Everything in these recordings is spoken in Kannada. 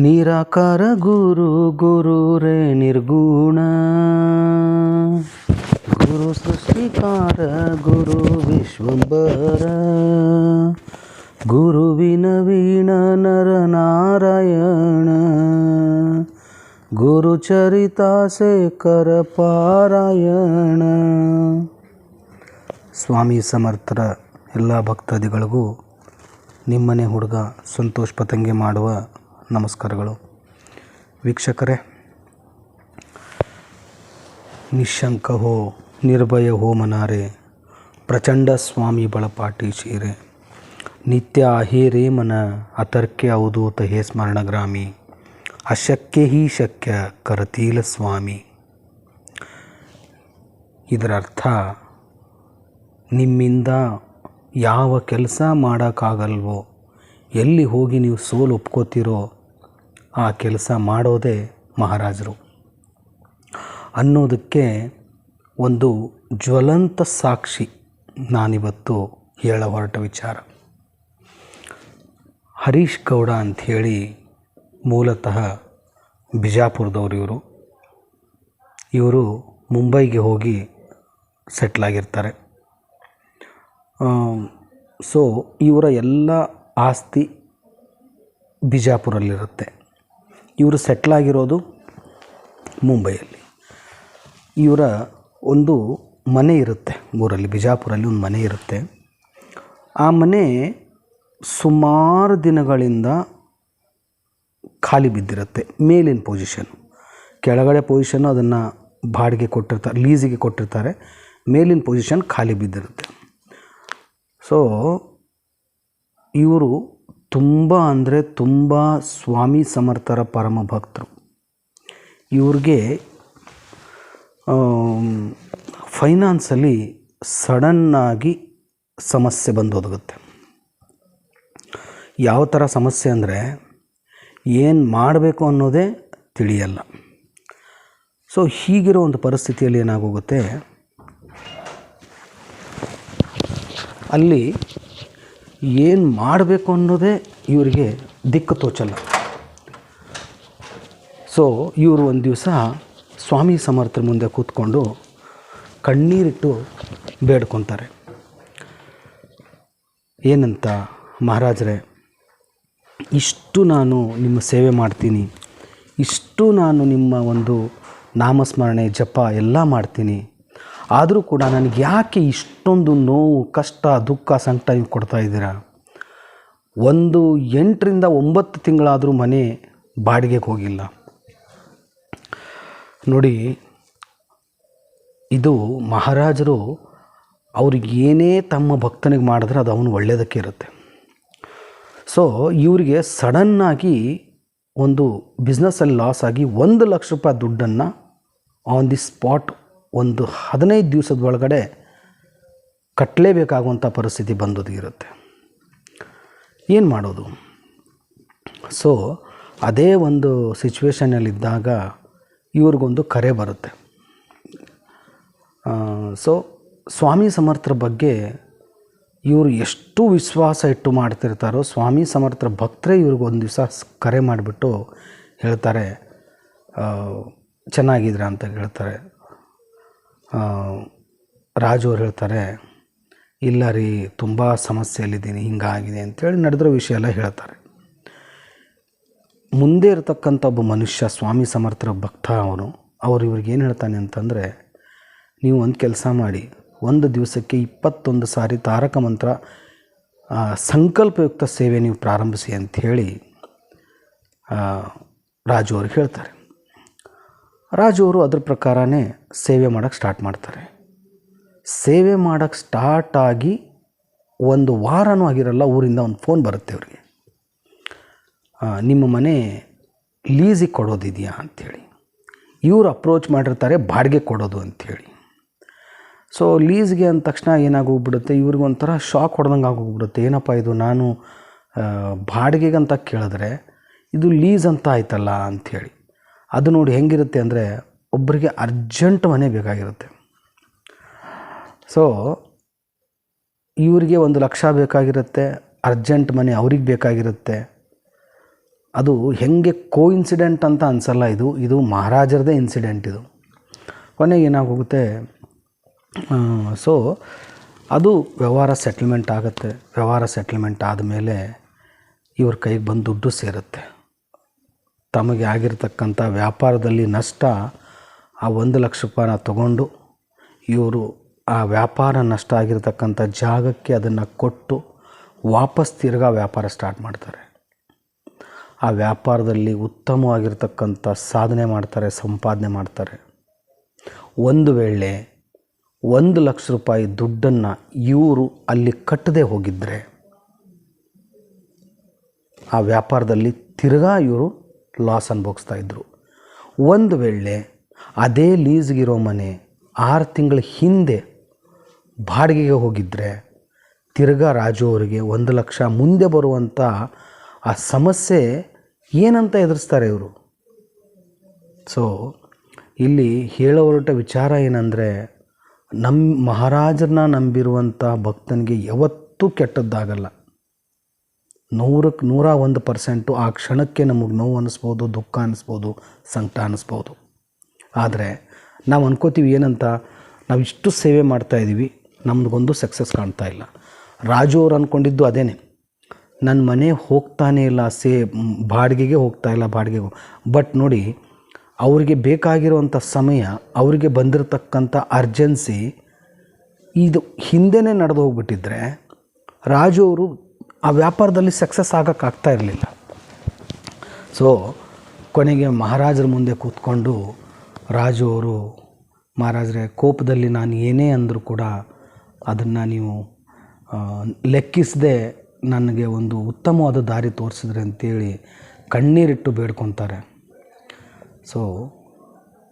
ನಿರಾಕಾರ ಗುರು ಗುರು ರೇ ನಿರ್ಗುಣ ಗುರು ಸೃಷ್ಟಿಕಾರ ಗುರು ವಿಶ್ವಂಬರ ಗುರುವಿನ ವೀಣ ನರ ನಾರಾಯಣ ಗುರು ಚರಿತಾಶೇಖರ ಪಾರಾಯಣ. ಸ್ವಾಮಿ ಸಮರ್ಥರ ಎಲ್ಲ ಭಕ್ತಾದಿಗಳಿಗೂ ನಿಮ್ಮನೆ ಹುಡುಗ ಸಂತೋಷ್ ಪತಂಗೆ ಮಾಡುವ ನಮಸ್ಕಾರಗಳು. ವೀಕ್ಷಕರೇ, ನಿಶಂಕ ಹೋ ನಿರ್ಭಯ ಹೋ ಮನಾರೆ ಪ್ರಚಂಡ ಸ್ವಾಮಿ ಬಳಪಾಟಿ ಶೀರೆ ನಿತ್ಯ ಅಹೇರೇ ಮನ ಅತರ್ಕ್ಯ ಅವಧೂತ ಹೇ ಸ್ಮರಣಗ್ರಾಮಿ ಅಶಕ್ಯ ಹಿ ಶಕ್ಯ ಕರತೀಲ ಸ್ವಾಮಿ. ಇದರ ಅರ್ಥ, ನಿಮ್ಮಿಂದ ಯಾವ ಕೆಲಸ ಮಾಡೋಕ್ಕಾಗಲ್ವೋ, ಎಲ್ಲಿ ಹೋಗಿ ನೀವು ಸೋಲು ಒಪ್ಕೋತೀರೋ ಆ ಕೆಲಸ ಮಾಡೋದೇ ಮಹಾರಾಜರು ಅನ್ನೋದಕ್ಕೆ ಒಂದು ಜ್ವಲಂತ ಸಾಕ್ಷಿ ನಾನಿವತ್ತು ಹೇಳ ಹೊರಟ ವಿಚಾರ. ಹರೀಶ್ ಗೌಡ ಅಂಥೇಳಿ ಮೂಲತಃ ಬಿಜಾಪುರದವರು. ಇವರು ಮುಂಬೈಗೆ ಹೋಗಿ ಸೆಟ್ಲಾಗಿರ್ತಾರೆ. ಸೊ ಇವರ ಎಲ್ಲ ಆಸ್ತಿ ಬಿಜಾಪುರಲ್ಲಿರುತ್ತೆ. ಇವರು ಸೆಟ್ಲಾಗಿರೋದು ಮುಂಬೈಯಲ್ಲಿ. ಇವರ ಒಂದು ಮನೆ ಇರುತ್ತೆ ಊರಲ್ಲಿ, ಬಿಜಾಪುರಲ್ಲಿ ಒಂದು ಮನೆ ಇರುತ್ತೆ. ಆ ಮನೆ ಸುಮಾರು ದಿನಗಳಿಂದ ಖಾಲಿ ಬಿದ್ದಿರುತ್ತೆ. ಮೇಲಿನ ಪೊಸಿಷನ್, ಕೆಳಗಡೆ ಪೊಸಿಷನ್ನು ಅದನ್ನು ಬಾಡಿಗೆ ಕೊಟ್ಟಿರ್ತಾರೆ, ಲೀಸಿಗೆ ಕೊಟ್ಟಿರ್ತಾರೆ. ಮೇಲಿನ ಪೊಸಿಷನ್ ಖಾಲಿ ಬಿದ್ದಿರುತ್ತೆ. ಸೊ ಇವರು ತುಂಬ ಅಂದರೆ ತುಂಬ ಸ್ವಾಮಿ ಸಮರ್ಥರ ಪರಮ ಭಕ್ತರು. ಇವ್ರಿಗೆ ಫೈನಾನ್ಸಲ್ಲಿ ಸಡನ್ನಾಗಿ ಸಮಸ್ಯೆ ಬಂದೊದಗುತ್ತೆ. ಯಾವ ಥರ ಸಮಸ್ಯೆ ಅಂದರೆ, ಏನು ಮಾಡಬೇಕು ಅನ್ನೋದೇ ತಿಳಿಯಲ್ಲ. ಸೊ ಹೀಗಿರೋ ಒಂದು ಪರಿಸ್ಥಿತಿಯಲ್ಲಿ ಏನಾಗೋಗುತ್ತೆ, ಅಲ್ಲಿ ಏನು ಮಾಡಬೇಕು ಅನ್ನೋದೇ ಇವರಿಗೆ ದಿಕ್ಕು ತೋಚಲ್ಲ. ಸೊ ಇವರು ಒಂದು ದಿವಸ ಸ್ವಾಮಿ ಸಮರ್ಥರ ಮುಂದೆ ಕೂತ್ಕೊಂಡು ಕಣ್ಣೀರಿಟ್ಟು ಬೇಡ್ಕೊತಾರೆ. ಏನಂತ, ಮಹಾರಾಜರೇ, ಇಷ್ಟು ನಾನು ನಿಮ್ಮ ಸೇವೆ ಮಾಡ್ತೀನಿ, ಇಷ್ಟು ನಾನು ನಿಮ್ಮ ಒಂದು ನಾಮಸ್ಮರಣೆ ಜಪ ಎಲ್ಲ ಮಾಡ್ತೀನಿ, ಆದರೂ ಕೂಡ ನನಗೆ ಯಾಕೆ ಇಷ್ಟೊಂದು ನೋವು, ಕಷ್ಟ, ದುಃಖ, ಸಂಕಟ ನೀವು ಕೊಡ್ತಾ ಇದ್ದೀರಾ? ಒಂದು 8 ರಿಂದ 9 ತಿಂಗಳಾದರೂ ಮನೆ ಬಾಡಿಗೆಗೆ ಹೋಗಿಲ್ಲ. ನೋಡಿ, ಇದು ಮಹಾರಾಜರು ಅವ್ರಿಗೆ ಏನೇ ತಮ್ಮ ಭಕ್ತನಿಗೆ ಮಾಡಿದ್ರೆ ಅದು ಅವನು ಒಳ್ಳೆಯದಕ್ಕೆ ಇರುತ್ತೆ. ಸೊ ಇವರಿಗೆ ಸಡನ್ನಾಗಿ ಒಂದು ಬಿಸ್ನೆಸ್ಸಲ್ಲಿ ಲಾಸ್ ಆಗಿ 1 ಲಕ್ಷ ರೂಪಾಯಿ ದುಡ್ಡನ್ನು ಆನ್ ದಿ ಸ್ಪಾಟ್ ಒಂದು 15 ದಿವಸದ ಒಳಗಡೆ ಕಟ್ಟಲೇಬೇಕಾಗುವಂಥ ಪರಿಸ್ಥಿತಿ ಬಂದೊದಗಿರುತ್ತೆ. ಏನು ಮಾಡೋದು? ಸೊ ಅದೇ ಒಂದು ಸಿಚುವೇಷನಲ್ಲಿದ್ದಾಗ ಇವ್ರಿಗೊಂದು ಕರೆ ಬರುತ್ತೆ. ಸೊ ಸ್ವಾಮಿ ಸಮರ್ಥರ ಬಗ್ಗೆ ಇವರು ಎಷ್ಟು ವಿಶ್ವಾಸ ಇಟ್ಟು ಮಾಡ್ತಿರ್ತಾರೋ, ಸ್ವಾಮಿ ಸಮರ್ಥರ ಭಕ್ತರೇ ಇವ್ರಿಗೊಂದು ದಿವಸ ಕರೆ ಮಾಡಿಬಿಟ್ಟು ಹೇಳ್ತಾರೆ, ಚೆನ್ನಾಗಿದ್ರ ಅಂತ ಹೇಳ್ತಾರೆ. ರಾಜು ಅವ್ರು ಹೇಳ್ತಾರೆ, ಇಲ್ಲ ರೀ, ತುಂಬ ಸಮಸ್ಯೆಯಲ್ಲಿದ್ದೀನಿ, ಹಿಂಗಾಗಿದೆ ಅಂಥೇಳಿ ನಡೆದಿರೋ ವಿಷಯ ಎಲ್ಲ ಹೇಳ್ತಾರೆ. ಮುಂದೆ ಇರತಕ್ಕಂಥ ಒಬ್ಬ ಮನುಷ್ಯ, ಸ್ವಾಮಿ ಸಮರ್ಥರ ಭಕ್ತ ಅವರು ಇವ್ರಿಗೆ ಏನು ಹೇಳ್ತಾನೆ ಅಂತಂದರೆ, ನೀವು ಒಂದು ಕೆಲಸ ಮಾಡಿ, ಒಂದು ದಿವಸಕ್ಕೆ 21 ಸಾರಿ ತಾರಕ ಮಂತ್ರ ಸಂಕಲ್ಪಯುಕ್ತ ಸೇವೆ ನೀವು ಪ್ರಾರಂಭಿಸಿ ಅಂಥೇಳಿ ರಾಜು ಅವ್ರಿಗೆ ಹೇಳ್ತಾರೆ. ರಾಜು ಅವರು ಅದ್ರ ಪ್ರಕಾರನೇ ಸೇವೆ ಮಾಡೋಕ್ಕೆ ಸ್ಟಾರ್ಟ್ ಮಾಡ್ತಾರೆ. ಸೇವೆ ಮಾಡೋಕ್ಕೆ ಸ್ಟಾರ್ಟ್ ಆಗಿ 1 ವಾರನೂ ಆಗಿರಲ್ಲ, ಊರಿಂದ ಒಂದು ಫೋನ್ ಬರುತ್ತೆ ಅವ್ರಿಗೆ, ನಿಮ್ಮ ಮನೆ ಲೀಸಿಗೆ ಕೊಡೋದಿದೆಯಾ ಅಂಥೇಳಿ. ಇವರು ಅಪ್ರೋಚ್ ಮಾಡಿರ್ತಾರೆ ಬಾಡಿಗೆ ಕೊಡೋದು ಅಂಥೇಳಿ. ಸೊ ಲೀಸ್ಗೆ ಅಂದ ತಕ್ಷಣ ಏನಾಗೋಗ್ಬಿಡುತ್ತೆ, ಇವ್ರಿಗೊಂಥರ ಶಾಕ್ ಹೊಡೆದಂಗೆ ಆಗೋಗ್ಬಿಡುತ್ತೆ. ಏನಪ್ಪ ಇದು, ನಾನು ಬಾಡಿಗೆಗಂತ ಕೇಳಿದ್ರೆ ಇದು ಲೀಸ್ ಅಂತ ಆಯ್ತಲ್ಲ ಅಂಥೇಳಿ. ಅದು ನೋಡಿ ಹೆಂಗಿರುತ್ತೆ ಅಂದರೆ, ಒಬ್ಬರಿಗೆ ಅರ್ಜೆಂಟ್ ಮನೆ ಬೇಕಾಗಿರುತ್ತೆ. ಸೊ ಇವರಿಗೆ 1 ಲಕ್ಷ ಬೇಕಾಗಿರುತ್ತೆ, ಅರ್ಜೆಂಟ್ ಮನೆ ಅವ್ರಿಗೆ ಬೇಕಾಗಿರುತ್ತೆ. ಅದು ಹೆಂಗೆ ಕೋಇನ್ಸಿಡೆಂಟ್ ಅಂತ ಅನಿಸಲ್ಲ, ಇದು ಮಹಾರಾಜರದೇ ಇನ್ಸಿಡೆಂಟ್ ಇದು. ಕೊನೆಗೆ ಏನಾಗೋಗುತ್ತೆ, ಸೊ ಅದು ವ್ಯವಹಾರ ಸೆಟಲ್ಮೆಂಟ್ ಆಗುತ್ತೆ. ವ್ಯವಹಾರ ಸೆಟಲ್ಮೆಂಟ್ ಆದಮೇಲೆ ಇವ್ರ ಕೈಗೆ ಬಂದು ದುಡ್ಡು ಸೇರುತ್ತೆ. ತಮಗೆ ಆಗಿರ್ತಕ್ಕಂಥ ವ್ಯಾಪಾರದಲ್ಲಿ ನಷ್ಟ ಆ 1 ಲಕ್ಷ ರೂಪಾಯಿನ ತಗೊಂಡು ಇವರು ಆ ವ್ಯಾಪಾರ ನಷ್ಟ ಆಗಿರ್ತಕ್ಕಂಥ ಜಾಗಕ್ಕೆ ಅದನ್ನು ಕೊಟ್ಟು ವಾಪಸ್ ತಿರ್ಗಾ ವ್ಯಾಪಾರ ಸ್ಟಾರ್ಟ್ ಮಾಡ್ತಾರೆ. ಆ ವ್ಯಾಪಾರದಲ್ಲಿ ಉತ್ತಮವಾಗಿರ್ತಕ್ಕಂಥ ಸಾಧನೆ ಮಾಡ್ತಾರೆ, ಸಂಪಾದನೆ ಮಾಡ್ತಾರೆ. ಒಂದು ವೇಳೆ 1 ಲಕ್ಷ ರೂಪಾಯಿ ದುಡ್ಡನ್ನು ಇವರು ಅಲ್ಲಿ ಕಟ್ಟದೆ ಹೋಗಿದ್ದರೆ ಆ ವ್ಯಾಪಾರದಲ್ಲಿ ತಿರ್ಗಾ ಇವರು ಲಾಸ್ ಅನುಭವಿಸ್ತಾಯಿದ್ರು. ಒಂದು ವೇಳೆ ಅದೇ ಲೀಸ್ಗಿರೋ ಮನೆ 6 ತಿಂಗಳ ಹಿಂದೆ ಬಾಡಿಗೆಗೆ ಹೋಗಿದ್ದರೆ ತಿರ್ಗಾ ರಾಜು ಅವರಿಗೆ 1 ಲಕ್ಷ ಮುಂದೆ ಬರುವಂಥ ಆ ಸಮಸ್ಯೆ ಏನಂತ ಎದುರಿಸ್ತಾರೆ ಇವರು. ಸೊ ಇಲ್ಲಿ ಹೇಳೋ ಹೊರಟ ವಿಚಾರ ಏನಂದರೆ, ಮಹಾರಾಜರನ್ನ ನಂಬಿರುವಂಥ ಭಕ್ತನಿಗೆ ಯಾವತ್ತೂ ಕೆಟ್ಟದ್ದಾಗಲ್ಲ. 100ಕ್ಕೆ 101% ಆ ಕ್ಷಣಕ್ಕೆ ನಮಗೆ ನೋವು ಅನ್ನಿಸ್ಬೋದು, ದುಃಖ ಅನ್ನಿಸ್ಬೋದು, ಸಂಕಟ ಅನ್ನಿಸ್ಬೋದು. ಆದರೆ ನಾವು ಅನ್ಕೋತೀವಿ ಏನಂತ, ನಾವು ಇಷ್ಟು ಸೇವೆ ಮಾಡ್ತಾಯಿದ್ದೀವಿ, ನಮಗೊಂದು ಸಕ್ಸಸ್ ಕಾಣ್ತಾ ಇಲ್ಲ. ರಾಜು ಅವ್ರು ಅಂದ್ಕೊಂಡಿದ್ದು ಅದೇ, ನನ್ನ ಮನೆ ಹೋಗ್ತಾನೇ ಇಲ್ಲ, ಬಾಡಿಗೆಗೆ ಹೋಗ್ತಾ ಇಲ್ಲ, ಬಾಡಿಗೆಗೆ. ಬಟ್ ನೋಡಿ, ಅವರಿಗೆ ಬೇಕಾಗಿರುವಂಥ ಸಮಯ, ಅವರಿಗೆ ಬಂದಿರತಕ್ಕಂಥ ಅರ್ಜೆನ್ಸಿ ಇದು ಹಿಂದೆನೇ ನಡೆದು ಹೋಗ್ಬಿಟ್ಟಿದ್ರೆ ರಾಜು ಅವರು ಆ ವ್ಯಾಪಾರದಲ್ಲಿ ಸಕ್ಸಸ್ ಆಗೋಕ್ಕಾಗ್ತಾ ಇರಲಿಲ್ಲ. ಸೊ ಕೊನೆಗೆ ಮಹಾರಾಜರ ಮುಂದೆ ಕೂತ್ಕೊಂಡು ರಾಜು ಅವರು, ಮಹಾರಾಜರೇ, ಕೋಪದಲ್ಲಿ ನಾನು ಏನೇ ಅಂದರೂ ಕೂಡ ಅದನ್ನು ನೀವು ಲೆಕ್ಕಿಸದೆ ನನಗೆ ಒಂದು ಉತ್ತಮವಾದ ದಾರಿ ತೋರಿಸಿದ್ರೆ ಅಂತೇಳಿ ಕಣ್ಣೀರಿಟ್ಟು ಬೇಡ್ಕೊತಾರೆ. ಸೊ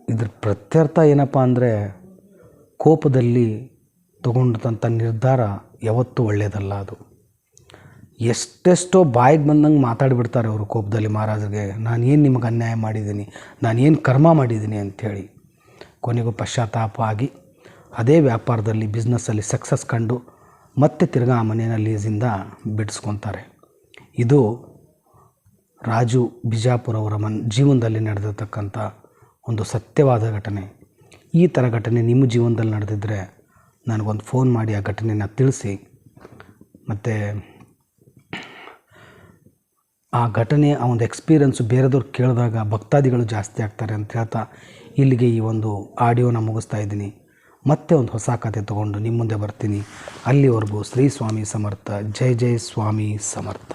ಇದ್ರ ಪ್ರತ್ಯರ್ಥ ಏನಪ್ಪ ಅಂದರೆ, ಕೋಪದಲ್ಲಿ ತಗೊಂಡಂಥ ನಿರ್ಧಾರ ಯಾವತ್ತೂ ಒಳ್ಳೆಯದಲ್ಲ. ಅದು ಎಷ್ಟೆಷ್ಟೋ ಬಾಯಿಗೆ ಬಂದಂಗೆ ಮಾತಾಡಿಬಿಡ್ತಾರೆ ಅವರು ಕೋಪದಲ್ಲಿ ಮಹಾರಾಜರಿಗೆ. ನಾನೇನು ನಿಮಗೆ ಅನ್ಯಾಯ ಮಾಡಿದ್ದೀನಿ, ನಾನೇನು ಕರ್ಮ ಮಾಡಿದ್ದೀನಿ ಅಂಥೇಳಿ. ಕೊನೆಗೂ ಪಶ್ಚಾತ್ತಾಪ ಆಗಿ ಅದೇ ವ್ಯಾಪಾರದಲ್ಲಿ ಬಿಸ್ನೆಸ್ಸಲ್ಲಿ ಸಕ್ಸಸ್ ಕಂಡು ಮತ್ತೆ ತಿರ್ಗಾ ಆ ಮನೆಯ ಲೀಸಿಂದ ಬಿಡಿಸ್ಕೊತಾರೆ. ಇದು ರಾಜು ಬಿಜಾಪುರ ಅವರ ಜೀವನದಲ್ಲಿ ನಡೆದಿರ್ತಕ್ಕಂಥ ಒಂದು ಸತ್ಯವಾದ ಘಟನೆ. ಈ ಥರ ಘಟನೆ ನಿಮ್ಮ ಜೀವನದಲ್ಲಿ ನಡೆದಿದ್ದರೆ ನನಗೊಂದು ಫೋನ್ ಮಾಡಿ ಆ ಘಟನೆಯನ್ನು ತಿಳಿಸಿ. ಮತ್ತು ಆ ಘಟನೆ, ಆ ಒಂದು ಎಕ್ಸ್ಪೀರಿಯೆನ್ಸು ಬೇರೆದವ್ರು ಕೇಳಿದಾಗ ಭಕ್ತಾದಿಗಳು ಜಾಸ್ತಿ ಆಗ್ತಾರೆ ಅಂತ ಹೇಳ್ತಾ ಇಲ್ಲಿಗೆ ಈ ಒಂದು ಆಡಿಯೋನ ಮುಗಿಸ್ತಾ ಇದ್ದೀನಿ. ಮತ್ತೆ ಒಂದು ಹೊಸ ಕಥೆ ತೊಗೊಂಡು ನಿಮ್ಮ ಮುಂದೆ ಬರ್ತೀನಿ. ಅಲ್ಲಿವರೆಗೂ ಶ್ರೀ ಸ್ವಾಮಿ ಸಮರ್ಥ. ಜೈ ಜೈ ಸ್ವಾಮಿ ಸಮರ್ಥ.